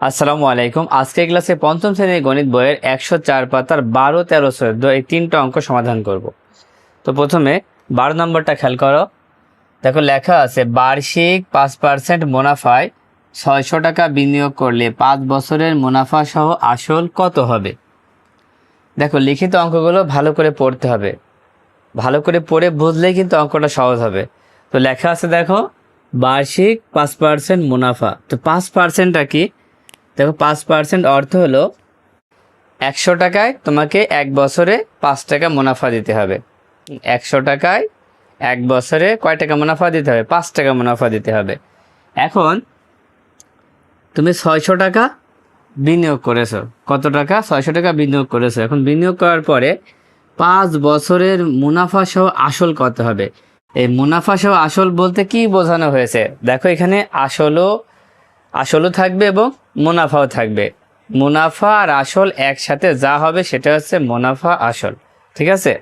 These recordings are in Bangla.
আসসালামু আলাইকুম। আজকে ক্লাসে পঞ্চম শ্রেণীর গণিত বইয়ের ১০৪ পাতার ১২, ১৩, ১৪ এই তিনটা অঙ্ক সমাধান করব। তো প্রথমে ১২ নম্বরটা খেয়াল করো। দেখো লেখা আছে বার্ষিক ৫% মুনাফায় ৬০০ টাকা বিনিয়োগ করলে ৫ বছরের মুনাফা সহ আসল কত হবে। দেখো লিখিত অঙ্কগুলো ভালো করে পড়তে হবে, ভালো করে পড়ে বুঝলেই কিন্তু অঙ্কটা সহজ হবে। তো লেখা আছে দেখো বার্ষিক ৫% মুনাফা। তো ৫%টা কি? দেখো ৫% অর্থ হলো ১০০ টাকায় তোমাকে ১ বছরে ৫ টাকা মুনাফা দিতে হবে। ১০০ টাকায় ১ বছরে কয় টাকা মুনাফা দিতে হবে? ৫ টাকা মুনাফা দিতে হবে। এখন তুমি ৬০০ টাকা বিনিয়োগ করেছো। কত টাকা? ৬০০ টাকা বিনিয়োগ করেছো। এখন বিনিয়োগ করার পরে ৫ বছরের মুনাফা সহ আসল কত হবে। এই মুনাফা সহ আসল বলতে কি বোঝানো হয়েছে? দেখো এখানে আসলও থাকবে এবং মুনাফাও থাকবে। মুনাফা আর আসল একসাথে যা হবে সেটা হচ্ছে মুনাফা আসল। ঠিক আছে?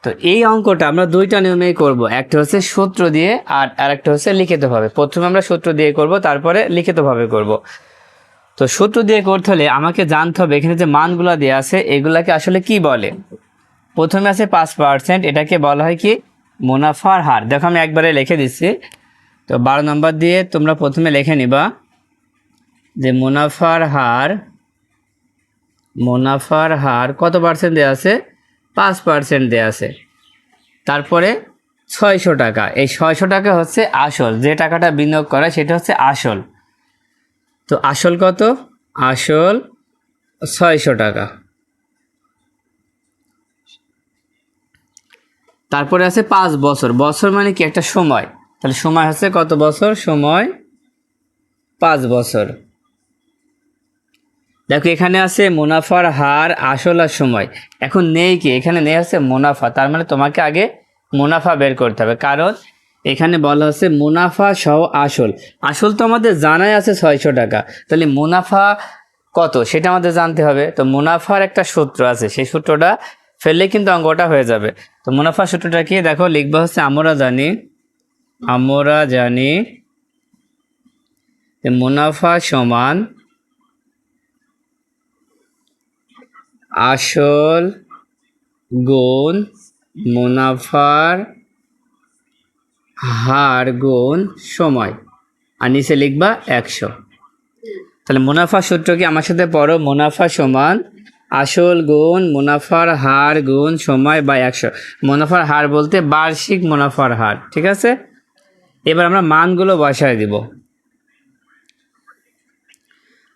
তো এই অঙ্কটা আমরা দুইটা নিয়মেই করব, একটা হচ্ছে সূত্র দিয়ে আর আরেকটা হচ্ছে লিখিতভাবে। প্রথমে আমরা সূত্র দিয়ে করব, তারপরে লিখিতভাবে করব। তো সূত্র দিয়ে করতে হলে আমাকে জানতে হবে এখানে যে মানগুলো দেওয়া আছে এগুলাকে আসলে কি বলে। প্রথমে আছে ৫%, এটাকে বলা হয় কি? মুনাফার হার। দেখো আমি একবারে লিখে দিচ্ছি। তো ১২ নম্বর দিয়ে তোমরা প্রথমে লিখে নিবা যে মুনাফার হার কত পার্সেন্ট দেওয়া আছে? ৫% দেওয়া আছে। তারপরে ৬০০ টাকা, এই ৬০০ টাকা হচ্ছে আসল, যে টাকাটা বিনিয়োগ করা সেটা হচ্ছে আসল। তো আসল কত? আসল ৬০০ টাকা। তারপরে আছে ৫ বছর। বছর মানে কি? একটা সময়। তাহলে সময় হচ্ছে কত বছর? সময় ৫ বছর। দেখো এখানে আছে মুনাফার হার, আসল আর সময়। এখন নেই কি? এখানে নেই হচ্ছে মুনাফা। তার মানে তোমাকে আগে মুনাফা বের করতে হবে, কারণ এখানে বলা হচ্ছে মুনাফা সহ আসল। আসল তো আমাদের জানাই আছে ৬০০ টাকা, তাহলে মুনাফা কত সেটা আমাদের জানতে হবে। তো মুনাফার একটা সূত্র আছে, সেই সূত্রটা ফেললে কিন্তু অঙ্কটা হয়ে যাবে। তো মুনাফার সূত্রটা কি? দেখো লিখবা হচ্ছে আমরা জানি যে মুনাফা সমান আসল গুণ মুনাফার হার গুণ সময়, আর নিচে লিখবা ১০০। তাহলে মুনাফা সূত্র কি? আমার সাথে পড়ো। মুনাফা সমান আসল গুণ মুনাফার হার গুণ সময় বা ১০০। মুনাফার হার বলতে বার্ষিক মুনাফার হার। ঠিক আছে? এবার আমরা মানগুলো বসায় দিব।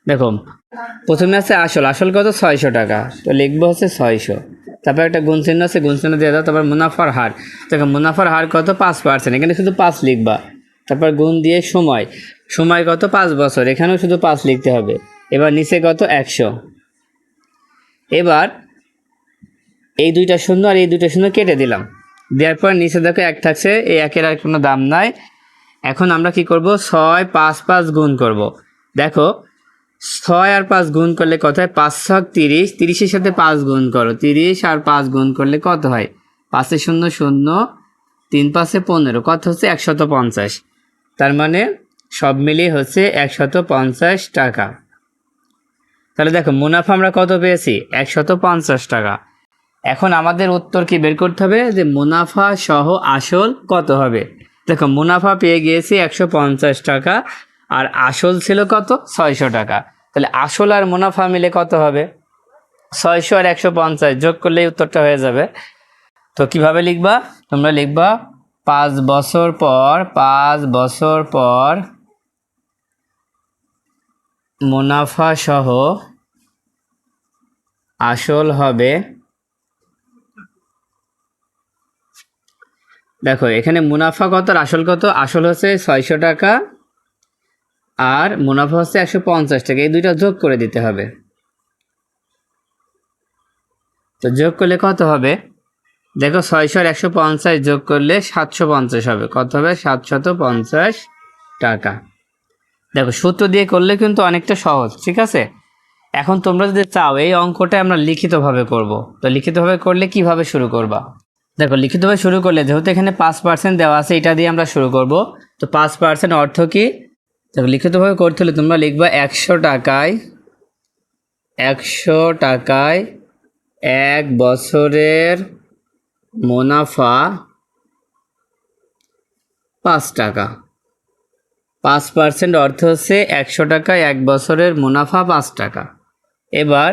দেখো প্রথমে আছে আসল কত? ৬০০ টাকা। তো লিখবো হচ্ছে ৬০০, তারপর একটা গুণ চিহ্ন আছে, গুণ চিহ্ন দিয়ে দাও। তারপর মুনাফার হার, দেখো মুনাফার হার কত? ৫%, এখানে শুধু ৫ লিখবা। তারপর গুণ দিয়ে সময় কত? ৫ বছর, এখানেও শুধু ৫ লিখতে হবে। এবার নিচে কত? ১০০। এবার এই দুইটা শূন্য আর এই দুইটা শূন্য কেটে দিলাম। দেওয়ার পর নিচে দেখো ১ থাকছে, এই ১-এর আর কোনো দাম নাই। এখন আমরা কি করব? ৬ ৫ ৫ গুণ করব। দেখো ৬ আর ৫ গুণ করলে কত হয়? ৫ ছক ৩০, ৩০-এর সাথে ৫ গুণ করো, ৩০ আর ৫ গুণ করলে কত হয়? ৫-এ ০ ০, ৩ ৫-এ ১৫, কত হচ্ছে? ১৫০। তার মানে সব মিলিয়ে হচ্ছে ১৫০ টাকা। তাহলে দেখো মুনাফা আমরা কত পেয়েছি? ১৫০ টাকা। এখন আমাদের উত্তর কি বের করতে হবে? যে মুনাফা সহ আসল কত হবে। দেখো মুনাফা পেয়ে গিয়েছি ১৫০ টাকা, আর আসল ছিল কত? ৬০০ টাকা। তাহলে আসল আর মুনাফা মিলে কত হবে? ৬০০ আর ১৫০ যোগ করলেই উত্তরটা হয়ে যাবে। তো কিভাবে লিখবা? তোমরা লিখবা ৫ বছর পর মুনাফা সহ আসল হবে। দেখো এখানে মুনাফা কত আর আসল কত? আসল হচ্ছে ৬০০ টাকা আর মুনাফা হচ্ছে ১৫০ টাকা, এই দুইটা যোগ করে দিতে হবে। তো যোগ করলে কত হবে? দেখো ৬০০ আর ১৫০ যোগ করলে ৭৫০ হবে। কত হবে? ৭৫০ টাকা। দেখো সূত্র দিয়ে করলে কিন্তু অনেকটা সহজ। ঠিক আছে? এখন তোমরা যদি চাও এই অঙ্কটা আমরা লিখিতভাবে করব, তো লিখিতভাবে করলে কিভাবে শুরু করবা? দেখো লিখিতভাবে শুরু করলে যেহেতু এখানে ৫% দেওয়া আছে, এটা দিয়ে আমরা শুরু করব। তো ৫% অর্থ কি? দেখো লিখিতভাবে করতে হলে তোমরা লিখবা 100 টাকায় 1 বছরের মুনাফা 5 টাকা। 5% অর্থ হচ্ছে 100 টাকায় 1 বছরের মুনাফা 5 টাকা। এবার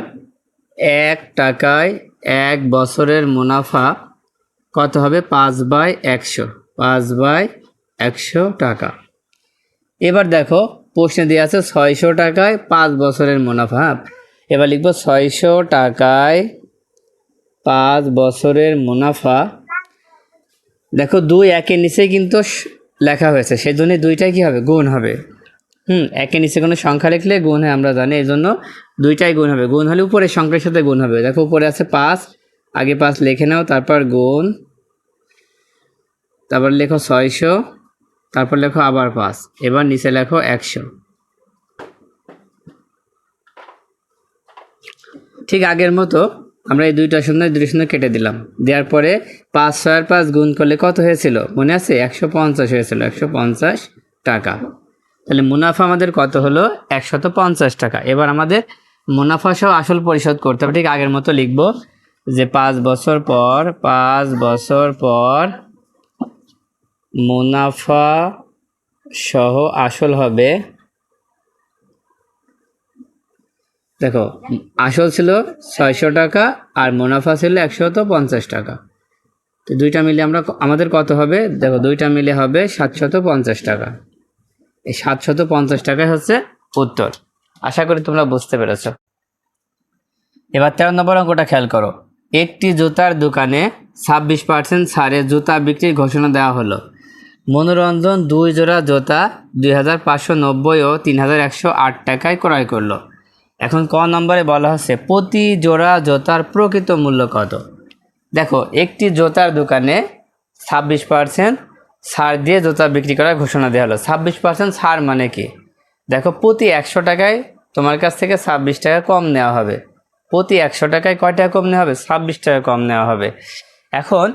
1 টাকায় 1 বছরের মুনাফা কত হবে? 5/100, 5/100 টাকা। এবার দেখো প্রশ্নে দেওয়া আছে 600 টাকায় 5 বছরের মুনাফা। এবার লিখবো 600 টাকায় 5 বছরের মুনাফা। দেখো 2 একের নিচে কিন্তু লেখা হয়েছে, সেই জন্য দুইটাই কী হবে? গুণ হবে। একের নিচে কোনো সংখ্যা লিখলে গুণ হয় আমরা জানি, এই জন্য দুইটাই গুণ হবে। গুণ হলে উপরের সংখ্যার সাথে গুণ হবে। দেখো উপরে আছে 5, আগে 5 লিখে নাও, তারপর গুণ, তারপর লেখো 600, তারপর লেখো আবার 5, এবার নিচে লেখো 100। ঠিক আগের মতো আমরা এই দুইটা শূন্য কেটে দিলাম। দেওয়ার পরে 5 6 আর 5 গুণ করলে কত হয়েছিল মনে আছে? 150 হয়েছিল, 150 টাকা। তাহলে মুনাফা আমাদের কত হলো? 150 টাকা। এবার আমাদের মুনাফা সহ আসল পরিশোধ করতে হবে। ঠিক আগের মতো লিখব যে 5 বছর পর মুনাফা সহ আসল হবে। দেখো আসল ছিল 600 টাকা আর মুনাফা ছিল 150 টাকা। তো দুইটা মিলে আমাদের কত হবে? দেখো দুইটা মিলে হবে 750 টাকা। এই 750 টাকাই হচ্ছে উত্তর। আশা করি তোমরা বুঝতে পেরেছ। এবার 13 নম্বর অঙ্কটা খেয়াল করো। একটি জুতার দোকানে 26% ছাড়ে জুতা বিক্রির ঘোষণা দেওয়া হলো। মনোরঞ্জন 2 জোড়া জুতা 2590 ও 3108 টাকায় ক্রয় করলো। এখন ক নম্বরে বলা হচ্ছে প্রতি জোড়া জুতার প্রকৃত মূল্য কত? দেখো একটি জুতার দোকানে 26% ছাড় দিয়ে জুতা বিক্রি করার ঘোষণা দেওয়া হলো। 26% ছাড় মানে কি? দেখো প্রতি 100 টাকায় তোমার কাছ থেকে 26 টাকা কম নেওয়া হবে। প্রতি 100 টাকায় কয় টাকা কম নেওয়া হবে? 26 টাকা কম নেওয়া হবে। এখন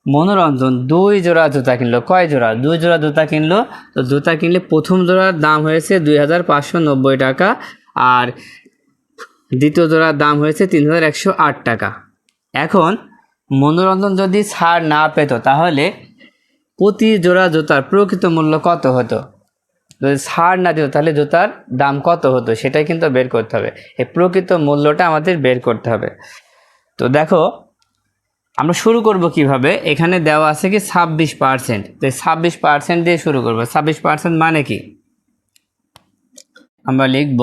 মনোরঞ্জন 2 জোড়া জুতা কিনলো। কয় জোড়া? 2 জোড়া জুতা কিনলো। তো জুতা কিনলে প্রথম জোড়ার দাম হয়েছে 2590 টাকা আর দ্বিতীয় জোড়ার দাম হয়েছে 3108 টাকা। এখন মনোরঞ্জন যদি ছাড় না পেত তাহলে প্রতি জোড়া জুতার প্রকৃত মূল্য কত হতো? যদি ছাড় না দিত তাহলে জুতার দাম কত হতো সেটাই কিন্তু বের করতে হবে। এই প্রকৃত মূল্যটা আমাদের বের করতে হবে। তো দেখো আমরা শুরু করব কিভাবে? এখানে দেওয়া আছে কি 26%। তো 26% দিয়ে শুরু করব। 26% মানে কি? আমরা লিখব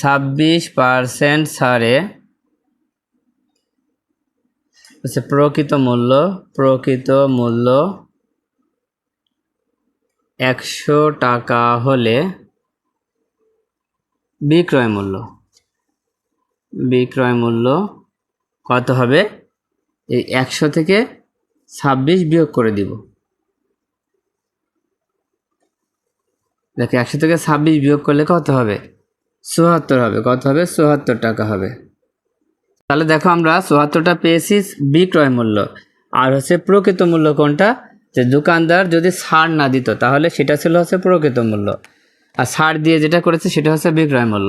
26% ছাড়ে হচ্ছে প্রকৃত মূল্য 100 টাকা হলে বিক্রয় মূল্য কত হবে? এই 100 থেকে 26 বিয়োগ করে দিব। দেখো 100 থেকে 26 বিয়োগ করলে কত হবে? 74 হবে। কত হবে? 74 টাকা হবে। তাহলে দেখো আমরা 74টা পেয়েছি বিক্রয় মূল্য। আর হচ্ছে প্রকৃত মূল্য কোনটা? যে দোকানদার যদি ছাড় না দিত তাহলে সেটা ছিল হচ্ছে প্রকৃত মূল্য, আর ছাড় দিয়ে যেটা করেছে সেটা হচ্ছে বিক্রয় মূল্য।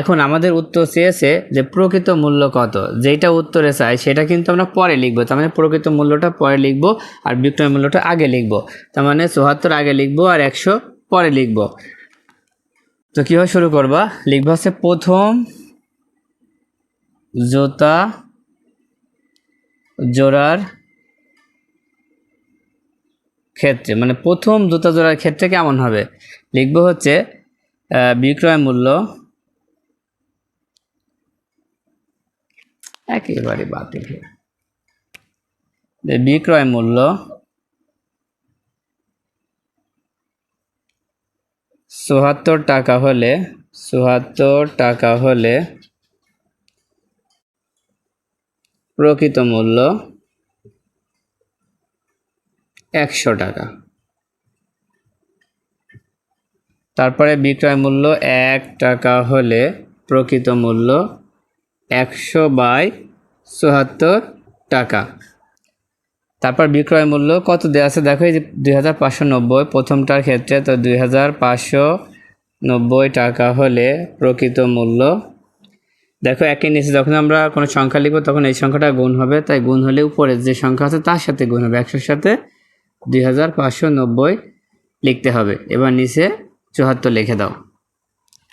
এখন আমাদের উত্তর চেয়েছে যে প্রকৃত মূল্য কত। যেটা উত্তরে চাই সেটা কিন্তু আমরা পরে লিখবো। তার মানে প্রকৃত মূল্যটা পরে লিখবো আর বিক্রয় মূল্যটা আগে লিখবো। তার মানে 74 আগে লিখবো আর 100 পরে লিখবো। তো কীভাবে শুরু করবা? লিখবা হচ্ছে প্রথম জুতা জোড়ার ক্ষেত্রে, মানে প্রথম জুতা জোড়ার ক্ষেত্রে কেমন হবে? লিখবো হচ্ছে বিক্রয় মূল্য একেবারে বাতিল। বিক্রয় মূল্য 74 টাকা হলে প্রকৃত মূল্য 100 টাকা। তারপরে বিক্রয় মূল্য 1 টাকা হলে প্রকৃত মূল্য 100/74 টাকা। তারপর বিক্রয় মূল্য কত দেওয়া আছে দেখো, এই যে 2590 প্রথমটার ক্ষেত্রে, তো 2590 টাকা হলে প্রকৃত মূল্য, দেখো একের নিচে যখন আমরা কোনো সংখ্যা লিখবো তখন এই সংখ্যাটা গুণ হবে, তাই গুণ হলে উপরে যে সংখ্যা আছে তার সাথে গুণ হবে, 100-র সাথে 2590 লিখতে হবে। এবার নিচে 74 লিখে দাও।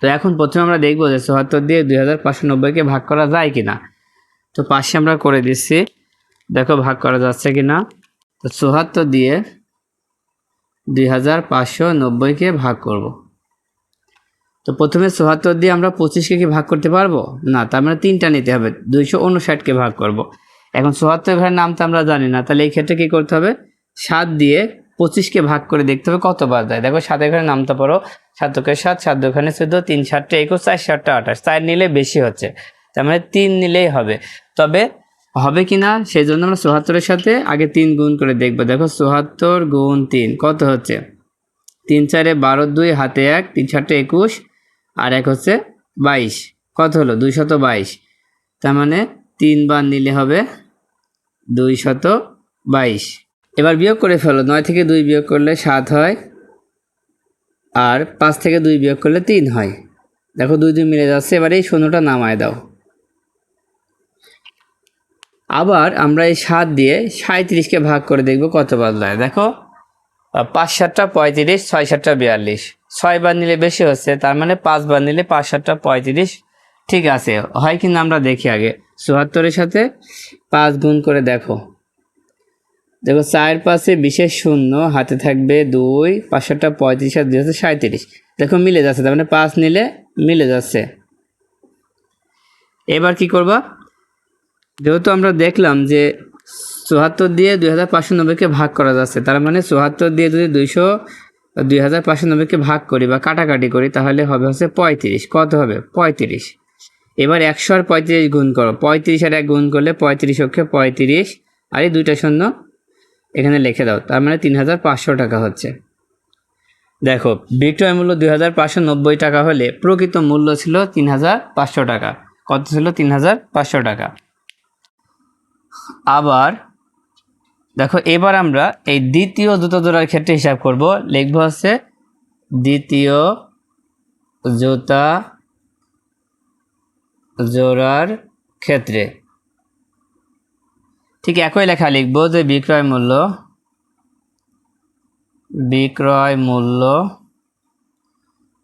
তো এখন প্রথমে আমরা দেখবো যে 74 দিয়ে 2590-কে ভাগ করা যায় কিনা। তো পাশে আমরা করে দিচ্ছি, দেখো ভাগ করা যাচ্ছে কিনা। তো 74 দিয়ে 2590-কে ভাগ করব। তো প্রথমে 74 দিয়ে আমরা 25-কে কি ভাগ করতে পারবো না, তার মানে 3টা নিতে হবে, 259-কে ভাগ করব। এখন 74 ঘরের নাম তো আমরা জানি না, তাহলে এই ক্ষেত্রে কি করতে হবে, 7 দিয়ে 25-কে ভাগ করে দেখতে হবে কতবার যায়। দেখো 7 ঘরের নামটা পড়ো, 7 × 7, 7 × 14, 3 × 7 = 21, 4 × 7 = 28, 4 নিলে বেশি হচ্ছে, তার মানে 3 নিলেই হবে। তবে হবে কিনা সেই জন্য আমরা 74-এর সাথে আগে 3 গুণ করে দেখবো। দেখো 74 গুণ 3 কত হচ্ছে, 3 × 4 = 12, 2 হাতে 1, 3 × 7 = 21, আর 1 হচ্ছে 22, কত হলো 222, তার মানে 3 বার নিলে হবে 222। এবার বিয়োগ করে ফেলো, 9 থেকে 2 বিয়োগ করলে 7 হয়, আর 5 থেকে 2 বিয়োগ করলে 3 হয়। দেখো 2 2 মিলে যাচ্ছে, এবার এই শূন্যটা নামায় দাও। আবার আমরা এই 7 দিয়ে 37-কে ভাগ করে দেখব কত বদলায়। দেখো 5 × 7 = 35, 6 × 7 = 42, 6 বার নিলে বেশি হচ্ছে, তার মানে 5 বার নিলে 5 × 7 = 35 ঠিক আছে হয় কিনা আমরা দেখি আগে। 74-এর সাথে 5 গুণ করে দেখো, দেখো 4 5-এ বিশেষ শূন্য, হাতে থাকবে 2, 5 × 7 = 35 আর 2 হচ্ছে 37, দেখো মিলে যাচ্ছে, তার মানে 5 নিলে মিলে যাচ্ছে। এবার কি করবা, যেহেতু আমরা দেখলাম যে 74 দিয়ে 2590-কে ভাগ করা যাচ্ছে, তার মানে 74 দিয়ে যদি 2590-কে ভাগ করি বা কাটাকাটি করি তাহলে হবে হচ্ছে 35, কত হবে 35। এবার 100 আর 35 গুণ করো, 35 আর 1 গুণ করলে 35 অক্ষে 35, আর এই 2টা শূন্য এখানে লিখে দাও, তার মানে 3500 টাকা হচ্ছে। দেখো বিক্রয় মূল্য 2590 টাকা হলে প্রকৃত মূল্য ছিল 3500 টাকা। কত ছিল 3500 টাকা। আবার দেখো এবার আমরা এই দ্বিতীয় জুতা জোড়ার ক্ষেত্রে হিসাব করব, লিখব হচ্ছে দ্বিতীয় জুতা জোড়ার ক্ষেত্রে ঠিক একই লেখা লিখব যে বিক্রয় মূল্য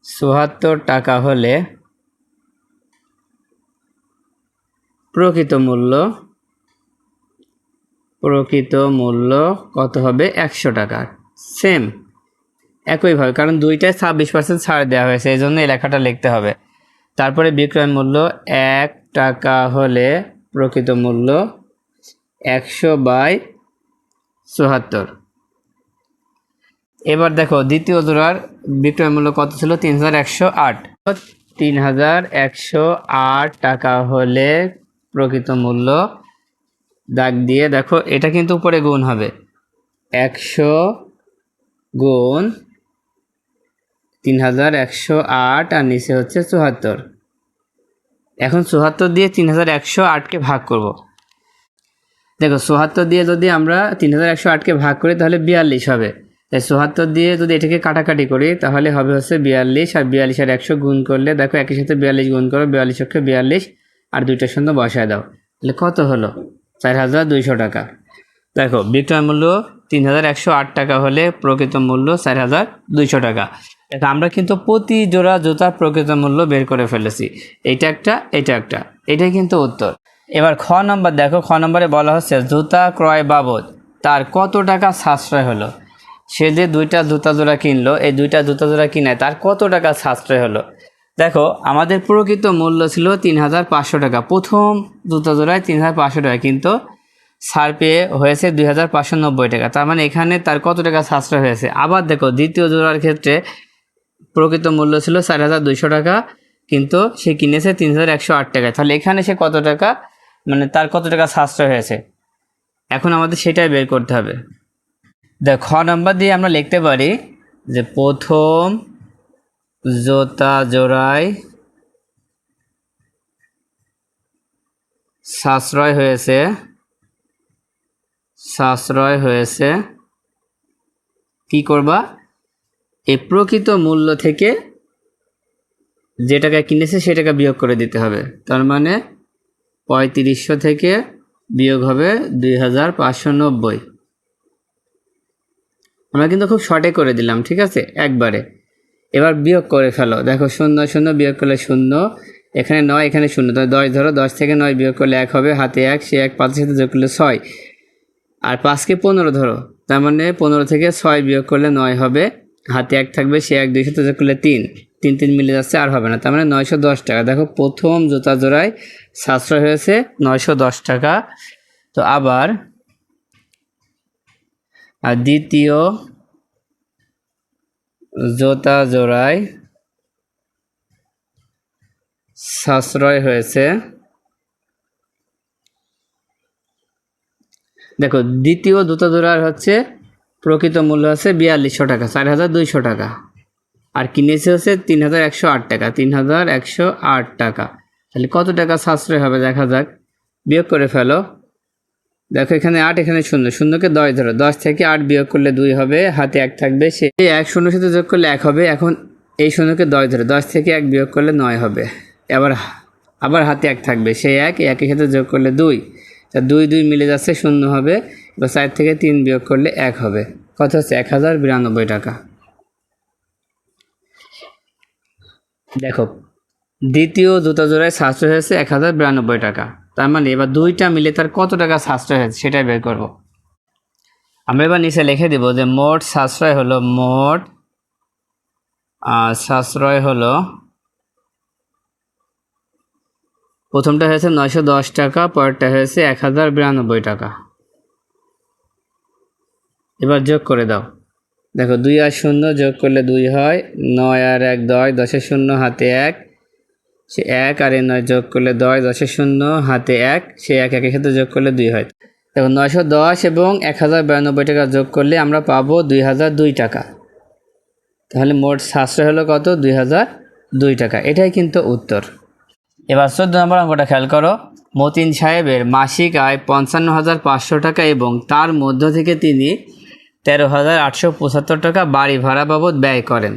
৭৪ টাকা হলে প্রকৃত মূল্য কত হবে 100 টাকা। সেম একইভাবে, কারণ দুইটায় 26% ছাড় দেওয়া হয়েছে, এই জন্য এই লেখাটা লিখতে হবে। তারপরে বিক্রয় মূল্য 1 টাকা হলে প্রকৃত মূল্য 100/৭৪। এবার দেখো দ্বিতীয় জোড়ার বিক্রয় মূল্য কত ছিল 3108, 3108 টাকা হলে প্রকৃত মূল্য, দাগ দিয়ে দেখো এটা কিন্তু উপরে গুণ হবে, 100 গুণ 3108 আর নিচে হচ্ছে 74। এখন 74 দিয়ে 3108-কে ভাগ করব। দেখো 74 দিয়ে যদি আমরা 3108-কে ভাগ করি তাহলে 42 হবে, তাই 74 দিয়ে যদি এটাকে কাটাকাটি করি তাহলে হবে হচ্ছে 42, আর 42 আর 100 গুণ করলে দেখো একই সাথে 42 গুণ করো, 42 অক্ষে 42 আর 2টা শূন্য বসায় দাও, তাহলে কত হলো 4200 টাকা। দেখো বিক্রয় মূল্য 3108 টাকা হলে প্রকৃত মূল্য 4200 টাকা। দেখো আমরা কিন্তু প্রতি জোড়া জুতার প্রকৃত মূল্য বের করে ফেলেছি, এটা একটা এটাই কিন্তু উত্তর। এবার খ নম্বর দেখো, খ নম্বরে বলা হচ্ছে জুতা ক্রয় বাবদ তার কত টাকা সাশ্রয় হলো। সে যে 2টা জুতা জোড়া কিনলো, এই 2টা জুতা জোড়া কিনে তার কত টাকা সাশ্রয় হলো। দেখো আমাদের প্রকৃত মূল্য ছিল 3500 টাকা, প্রথম জুতা জোড়ায় 3500 টাকা, কিন্তু ছাড় পেয়ে হয়েছে 2590 টাকা, তার মানে এখানে তার কত টাকা সাশ্রয় হয়েছে। আবার দেখো দ্বিতীয় জোড়ার ক্ষেত্রে প্রকৃত মূল্য ছিল 4200 টাকা, কিন্তু সে কিনেছে 3108 টাকা, তাহলে এখানে সে কত টাকা, মানে তার কত টাকা সাশ্রয় হয়েছে, এখন আমাদের সেটাই বের করতে হবে। দেখ খ নাম্বার দিয়ে আমরা লিখতে পারি যে প্রথম জুতা জোড়ায় সাশ্রয় হয়েছে সাশ্রয় হয়েছে। কি করবা, এই প্রকৃত মূল্য থেকে যে টাকা কিনেছে সে টাকা বিয়োগ করে দিতে হবে। তার মানে 3500 থেকে বিয়োগ হবে 2590। আমরা কিন্তু খুব শর্টে করে দিলাম, ঠিক আছে, একবারে। এবার বিয়োগ করে ফেলো, দেখো 0 0 বিয়োগ করলে 0, এখানে 9 এখানে 0, তাহলে 10 ধরো, 10 থেকে 9 বিয়োগ করলে 1 হবে, হাতে 1, সে 1 5 সাথে যোগ করলে 6, আর 5কে 15 ধরো, তার মানে 15 থেকে 6 বিয়োগ করলে 9 হবে, হাতে 1 থাকবে, সে 1 2 সাথে যোগ করলে 3, 3 3 মিলে যাচ্ছে, আর হবে না, তার মানে 910 টাকা। দেখো প্রথম জুতা জোড়ায় সাশ্রয় হয়েছে 910 টাকা। তো আবার দ্বিতীয় জুতা জোড়ায় সাশ্রয় হয়েছে, দেখো দ্বিতীয় জুতা জোড়ার হচ্ছে প্রকৃত মূল্য আছে 4200 টাকা, 4200 টাকা, আর কিনেছে হচ্ছে 3108 টাকা, 3108 টাকা। তাহলে কত টাকা সাশ্রয় হবে দেখা যাক, বিয়োগ করে ফেলো। দেখো এখানে 8 এখানে 0, 0কে 10 ধরো, 10 থেকে 8 বিয়োগ করলে 2 হবে, হাতে 1 থাকবে, সে 1 0 সাথে যোগ করলে 1 হবে, এখন এই 0কে 10 ধরো, 10 থেকে 1 বিয়োগ করলে 9 হবে, আবার হাতে 1 থাকবে, সেই 1 এর সাথে যোগ করলে 2, তা 2 2 মিলে যাচ্ছে, 0 হবে, এবার 4 থেকে 3 বিয়োগ করলে 1 হবে, কত হচ্ছে 1092 টাকা। দেখো দ্বিতীয় জুতা জোড়ায় সাশ্রয় হয়েছে 1092 টাকা, তার মানে এবার দুইটা মিলে তার কত টাকা সাশ্রয় হয়েছে সেটাই বের করব। আমরা এবার নিচে লিখে দিব যে মোট সাশ্রয় হলো প্রথমটা হয়েছে 910 টাকা, পরেরটা হয়েছে 1092 টাকা। এবার যোগ করে দাও, দেখো 2 আর 0 যোগ করলে 2 হয়, 9 আর 1 10, 10 0 হাতে 1, সে 1 আর 9 যোগ করলে 10, 10 0 হাতে 1, সে 1 এর সাথে যোগ করলে 2 হয়। দেখো 910 এবং 1092 টাকা যোগ করলে আমরা পাবো 2002 টাকা। তাহলে মোট সাশ্রয় হলো কত, 2002 টাকা। এটাই কিন্তু উত্তর। এবার 14 নম্বর অঙ্কটা খেয়াল করো। মতিন সাহেবের মাসিক আয় 55,500 টাকা এবং তার মধ্য থেকে তিনি 13,875 টাকা বাড়ি ভাড়া বাবদ ব্যয় করেন।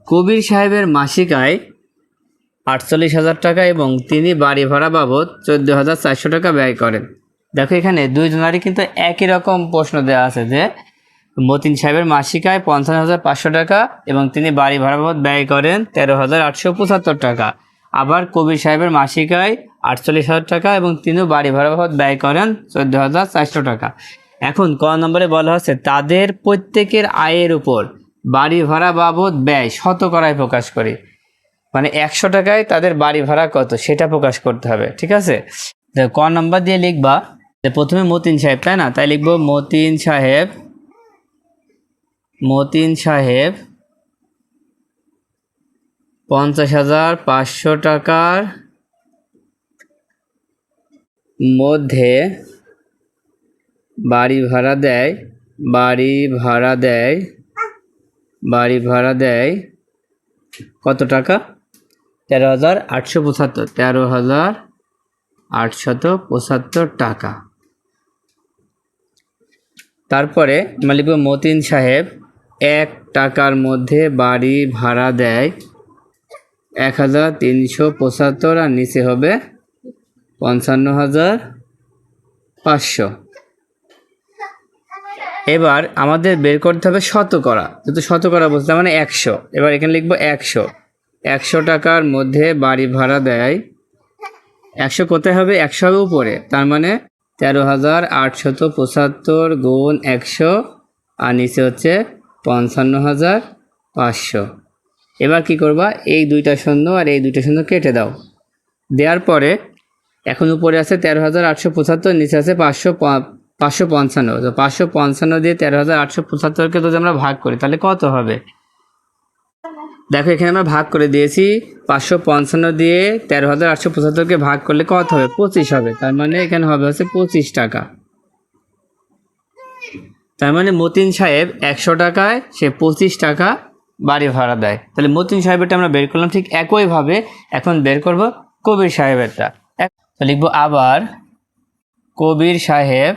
কবির সাহেবের মাসিক আয় 48,000 টাকা এবং তিনি বাড়ি ভাড়া বাবদ 14,400 টাকা ব্যয় করেন। দেখো এখানে দুইজনারই কিন্তু একই রকম প্রশ্ন দেওয়া আছে যে মতিন সাহেবের মাসিক আয় 55,500 টাকা এবং তিনি বাড়ি ভাড়া বাবদ ব্যয় করেন 13,875 টাকা। আবার কবির সাহেবের মাসিক আয় 48,000 টাকা এবং তিনিও বাড়ি ভাড়া বাবদ ব্যয় করেন 14,400 টাকা। এখন ক নম্বরে বলা হচ্ছে তাদের প্রত্যেকের আয়ের উপর বাড়ি ভাড়া বাবদ ব্যয় শতকরায় প্রকাশ করি, মানে 100 টাকায় তাদের বাড়ি ভাড়া কত সেটা প্রকাশ করতে হবে, ঠিক আছে। ক নম্বর দিয়ে লিখবা যে প্রথমে মতিন সাহেব, তাই না, তাই লিখবো মতিন সাহেব 50,500 টাকার মধ্যে বাড়ি ভাড়া দেয় কত টাকা, 13,875 টাকা। তারপরে আমরা লিখব মতিন সাহেব 1 টাকার মধ্যে বাড়ি ভাড়া দেয় 1,375 আর নিচে হবে 55,500। এবার আমাদের বের করতে হবে শতকরা, যেহেতু শতকরা বলতে মানে 100। এবার এখানে লিখবো 100 টাকার মধ্যে বাড়ি ভাড়া দেয়, 100 কোথায় হবে, 100 হবে উপরে, তার মানে 13,875 গুণ 100 আর নিচে হচ্ছে 55,500। এবার কি করবা, এই দুইটা শূন্য আর এই দুইটা শূন্য কেটে দাও, দেওয়ার পরে এখন উপরে আছে 13,875, নিচে আছে 555। তো 555 দিয়ে 13,875কে যদি আমরা ভাগ করি তাহলে কত হবে, দেখো এখানে আমরা ভাগ করে দিয়েছি, 555 দিয়ে 13,875কে ভাগ করলে কত হবে, 25 হবে, তার মানে এখানে হবে হচ্ছে 25 টাকা। তার মানে মতিন সাহেব 100 টাকায় সে 25 টাকা বাড়ি ভাড়া দেয়। তাহলে মতিন সাহেবেরটা আমরা বের করলাম, ঠিক একইভাবে এখন বের করব কবির সাহেবেরটা। তো লিখবো আবার কবির সাহেব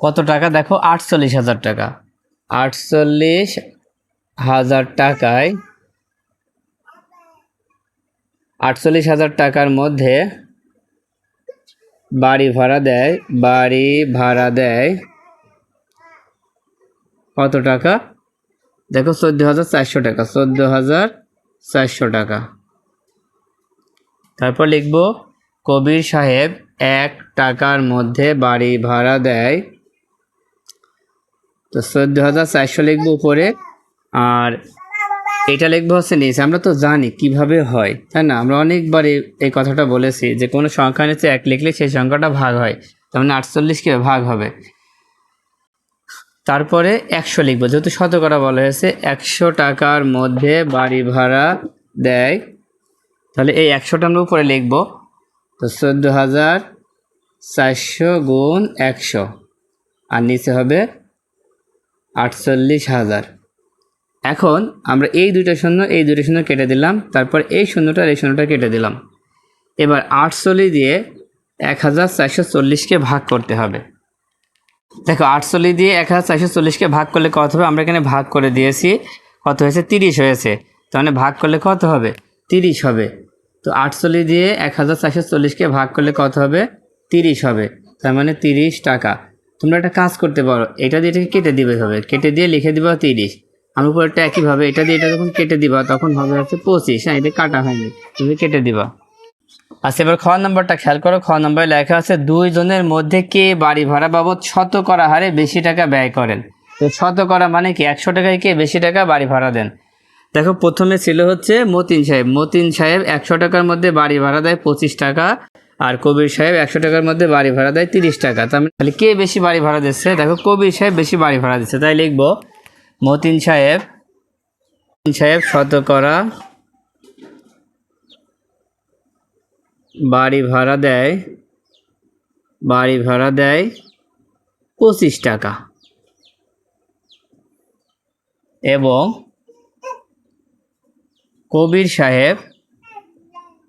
কত টাকা দেখো 48,000 টাকা। 48,000 টাকায় 48,000 টাকার মধ্যে বাড়ি ভাড়া দেয় কত টাকা দেখো 14,400 টাকা। 14,400 টাকা। তারপর লিখব কবির সাহেব 1 টাকার মধ্যে বাড়ি ভাড়া দেয়, তো 14,400 লিখবো উপরে, আর এটা লিখবো হচ্ছে নিচে। আমরা তো জানি কিভাবে হয়, তাই না? আমরা অনেকবার এই কথাটা বলেছি যে কোনো সংখ্যা নিচে 1 লিখলে সেই সংখ্যাটা ভাগ হয়, তার মানে 48 কীভাবে ভাগ হবে। তারপরে 100 লিখবো, যেহেতু শতকরা বলা হয়েছে। 100 টাকার মধ্যে বাড়ি ভাড়া দেয়, তাহলে এই 100টা আমরা উপরে লিখবো। তো 14,400 গুণ 100, আর নিচে হবে 48,000। এখন আমরা এই দুইটা শূন্য কেটে দিলাম, তারপর এই শূন্যটা আর এই শূন্যটা কেটে দিলাম। এবার 48 দিয়ে 1440কে ভাগ করতে হবে। দেখো 48 দিয়ে 1440কে ভাগ করলে কত হবে? আমরা এখানে ভাগ করে দিয়েছি, কত হয়েছে? 30 হয়েছে। তাহলে ভাগ করলে কত হবে? 30 হবে। তো 48 দিয়ে 1440কে ভাগ করলে কত হবে? 30 হবে। তার মানে 30 টাকা। তোমরা একটা কাজ করতে পারো, এটা দিয়ে এটাকে কেটে দিবে হবে, কেটে দিয়ে লিখে দিবা 30। আমি উপরটা একইভাবে এটা দিয়ে এটা যখন কেটে দিবা তখন হবে হচ্ছে 25। হ্যাঁ, এটা কাটা হয়নি, তুমি কেটে দিবা। আচ্ছা, এবার খ নাম্বারটা খেয়াল করো। খ নাম্বারে লেখা আছে 2 জনের মধ্যে কে বাড়ি ভাড়া বাবদ শতকরা হারে বেশি টাকা ব্যয় করেন। তো শতকরা মানে কি? 100 টাকায় কে বেশি টাকা বাড়ি ভাড়া দেন। দেখো প্রথমে ছিল হচ্ছে মতিন সাহেব 100 টাকার মধ্যে বাড়ি ভাড়া দেয় 25 টাকা, আর কবির সাহেব 100 টাকার মধ্যে বাড়ি ভাড়া দেয় 30 টাকা। তাহলে কে বেশি বাড়ি ভাড়া দিচ্ছে? দেখো কবির সাহেব বেশি বাড়ি ভাড়া দিচ্ছে, তাই লিখবো মতিন সাহেব শতকরা বাড়ি ভাড়া দেয় 25 টাকা, এবং কবির সাহেব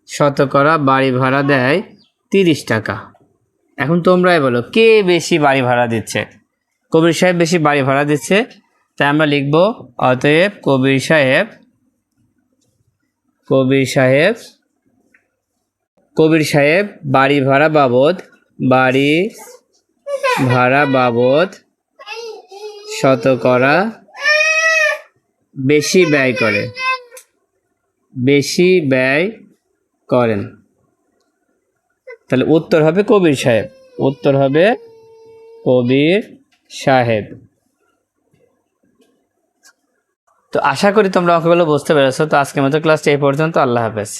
শতকরা বাড়ি ভাড়া দেয় 30 টাকা। এখন তোমরাই বলো কে বেশি বাড়ি ভাড়া দিচ্ছে? কবির সাহেব বেশি বাড়ি ভাড়া দিচ্ছে, তাই আমরা লিখব অতএব কবির সাহেব বাড়ি ভাড়া বাবদ শতকরা বেশি ব্যয় করেন। তাহলে উত্তর হবে কবির সাহেব। তো আশা করি তোমরা অঙ্কগুলো বুঝতে পেরেছো। তো আজকের মতো ক্লাসটা এই পর্যন্ত। আল্লাহ হাফেজ।